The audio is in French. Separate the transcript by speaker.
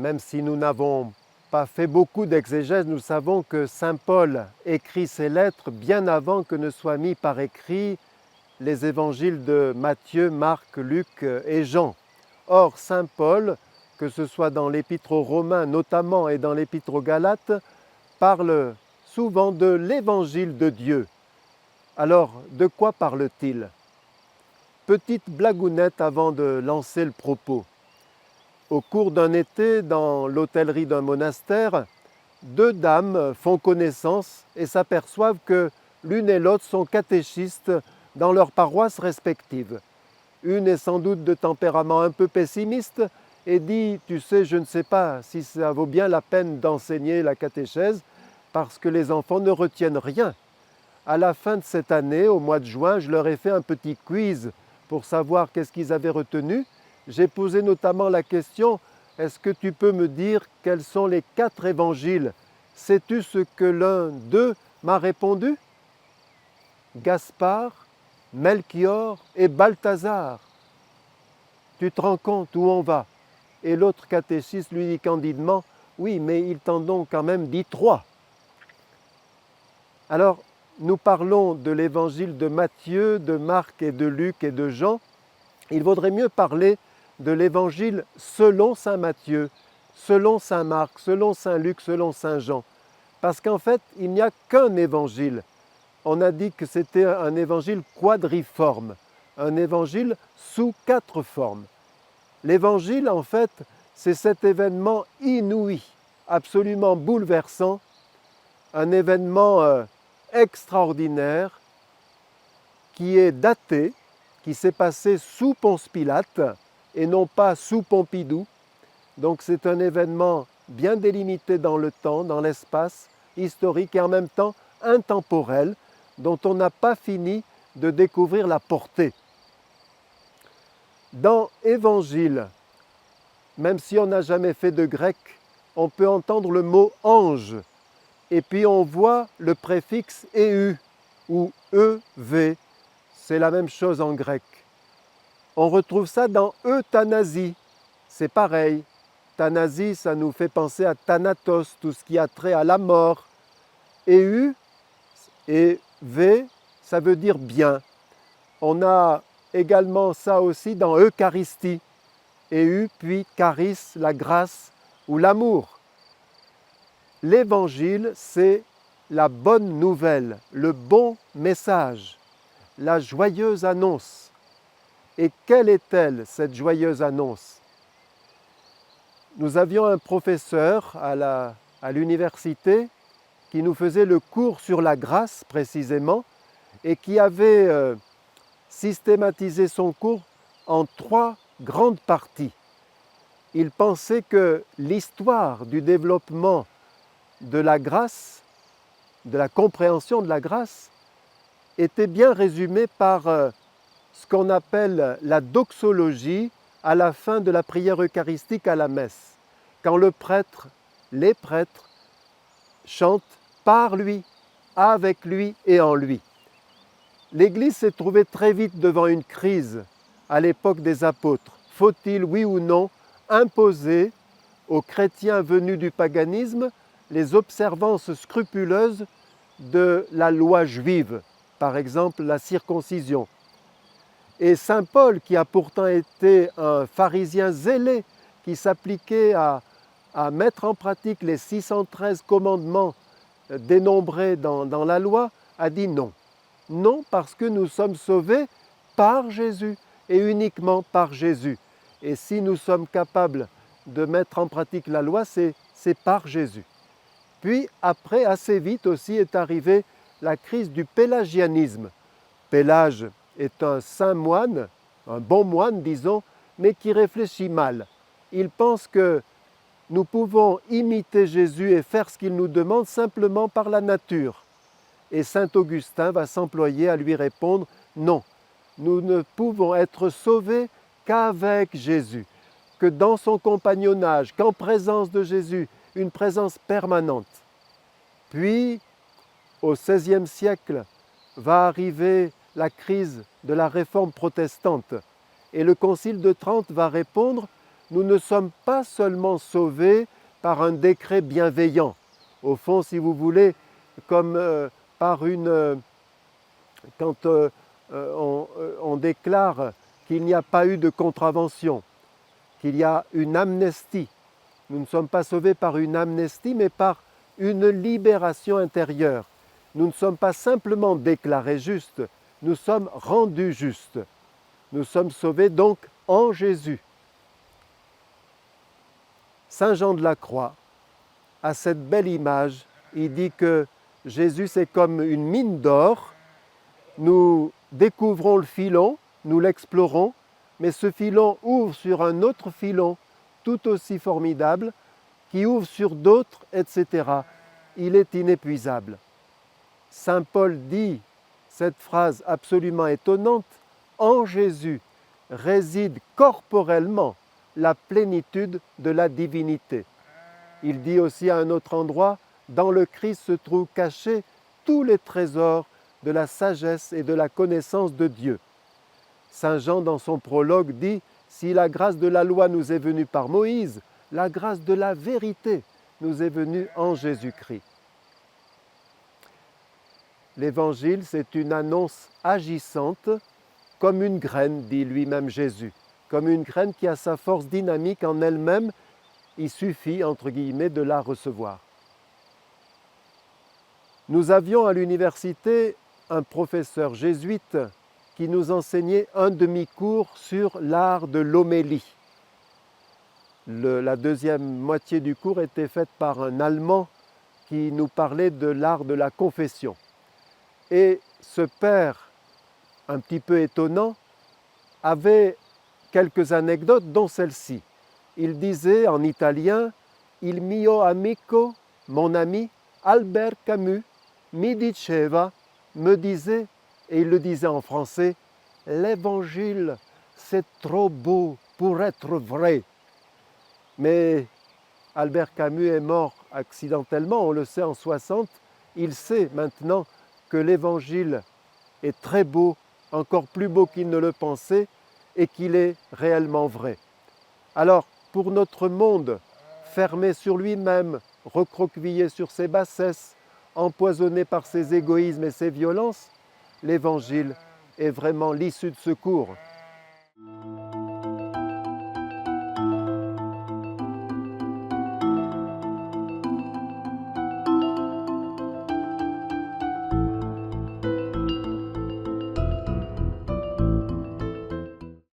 Speaker 1: même si nous n'avons pas fait beaucoup d'exégèse, nous savons que saint Paul écrit ses lettres bien avant que ne soient mis par écrit les évangiles de Matthieu, Marc, Luc et Jean. Or, saint Paul, que ce soit dans l'épître aux Romains notamment et dans l'épître aux Galates, parle souvent de l'évangile de Dieu. Alors, de quoi parle-t-il? Petite blagounette avant de lancer le propos. Au cours d'un été, dans l'hôtellerie d'un monastère, deux dames font connaissance et s'aperçoivent que l'une et l'autre sont catéchistes dans leurs paroisses respectives. Une est sans doute de tempérament un peu pessimiste et dit « Tu sais, je ne sais pas si ça vaut bien la peine d'enseigner la catéchèse parce que les enfants ne retiennent rien. » À la fin de cette année, au mois de juin, je leur ai fait un petit quiz pour savoir qu'est-ce qu'ils avaient retenu. J'ai posé notamment la question « Est-ce que tu peux me dire quels sont les 4 évangiles? Sais-tu ce que l'un d'eux m'a répondu? Gaspard, Melchior et Balthazar. Tu te rends compte où on va? Et l'autre catéchiste lui dit candidement « Oui, mais ils t'en ont quand même dit 3. » Alors, nous parlons de l'évangile de Matthieu, de Marc et de Luc et de Jean. Il vaudrait mieux parler de l'évangile selon saint Matthieu, selon saint Marc, selon saint Luc, selon saint Jean. Parce qu'en fait, il n'y a qu'un évangile. On a dit que c'était un évangile quadriforme, un évangile sous 4 formes. L'évangile, en fait, c'est cet événement inouï, absolument bouleversant, un événement extraordinaire qui est daté, qui s'est passé sous Ponce Pilate et non pas sous Pompidou. Donc c'est un événement bien délimité dans le temps, dans l'espace, historique et en même temps intemporel, dont on n'a pas fini de découvrir la portée. Dans Évangile, même si on n'a jamais fait de grec, on peut entendre le mot ange, et puis on voit le préfixe EU ou EV, c'est la même chose en grec. On retrouve ça dans euthanasie, c'est pareil. Thanasie, ça nous fait penser à Thanatos, tout ce qui a trait à la mort. EU et V, ça veut dire bien. On a également ça aussi dans Eucharistie. EU puis charis, la grâce ou l'amour. L'évangile, c'est la bonne nouvelle, le bon message, la joyeuse annonce. Et quelle est-elle, cette joyeuse annonce? Nous avions un professeur à l'université qui nous faisait le cours sur la grâce précisément et qui avait systématisé son cours en 3 grandes parties. Il pensait que l'histoire du développement de la grâce, de la compréhension de la grâce, était bien résumée par ce qu'on appelle la doxologie à la fin de la prière eucharistique à la messe, quand les prêtres chantent par lui, avec lui et en lui. L'Église s'est trouvée très vite devant une crise à l'époque des apôtres. Faut-il, oui ou non, imposer aux chrétiens venus du paganisme les observances scrupuleuses de la loi juive, par exemple la circoncision? Et saint Paul, qui a pourtant été un pharisien zélé, qui s'appliquait à mettre en pratique les 613 commandements dénombrés dans la loi, a dit non. Non, parce que nous sommes sauvés par Jésus et uniquement par Jésus. Et si nous sommes capables de mettre en pratique la loi, c'est par Jésus. Puis après, assez vite aussi, est arrivée la crise du pélagianisme. Pélage est un saint moine, un bon moine disons, mais qui réfléchit mal. Il pense que nous pouvons imiter Jésus et faire ce qu'il nous demande simplement par la nature. Et saint Augustin va s'employer à lui répondre « Non, nous ne pouvons être sauvés qu'avec Jésus, que dans son compagnonnage, qu'en présence de Jésus, une présence permanente. » Puis, au XVIe siècle, va arriver la crise de la réforme protestante et le Concile de Trente va répondre nous ne sommes pas seulement sauvés par un décret bienveillant. Au fond, si vous voulez, comme par une... quand on déclare qu'il n'y a pas eu de contravention, qu'il y a une amnistie. Nous ne sommes pas sauvés par une amnistie, mais par une libération intérieure. Nous ne sommes pas simplement déclarés justes, nous sommes rendus justes. Nous sommes sauvés donc en Jésus. Saint Jean de la Croix a cette belle image. Il dit que Jésus c'est comme une mine d'or. Nous découvrons le filon, nous l'explorons, mais ce filon ouvre sur un autre filon tout aussi formidable, qui ouvre sur d'autres, etc. Il est inépuisable. Saint Paul dit cette phrase absolument étonnante, « En Jésus réside corporellement la plénitude de la divinité ». Il dit aussi à un autre endroit, « Dans le Christ se trouvent cachés tous les trésors de la sagesse et de la connaissance de Dieu ». Saint Jean, dans son prologue, dit « Si la grâce de la loi nous est venue par Moïse, la grâce de la vérité nous est venue en Jésus-Christ ». L'Évangile, c'est une annonce agissante, comme une graine, dit lui-même Jésus, comme une graine qui a sa force dynamique en elle-même, il suffit, entre guillemets, de la recevoir. Nous avions à l'université un professeur jésuite qui nous enseignait un demi-cours sur l'art de l'homélie. La deuxième moitié du cours était faite par un Allemand qui nous parlait de l'art de la confession. Et ce père, un petit peu étonnant, avait quelques anecdotes, dont celle-ci. Il disait en italien « Il mio amico, mon ami, Albert Camus, mi diceva, me disait, et il le disait en français, « L'Évangile, c'est trop beau pour être vrai ». Mais Albert Camus est mort accidentellement, on le sait en 60. Il sait maintenant que l'Évangile est très beau, encore plus beau qu'il ne le pensait, et qu'il est réellement vrai. Alors, pour notre monde, fermé sur lui-même, recroquevillé sur ses bassesses, empoisonné par ses égoïsmes et ses violences, l'Évangile est vraiment l'issue de secours.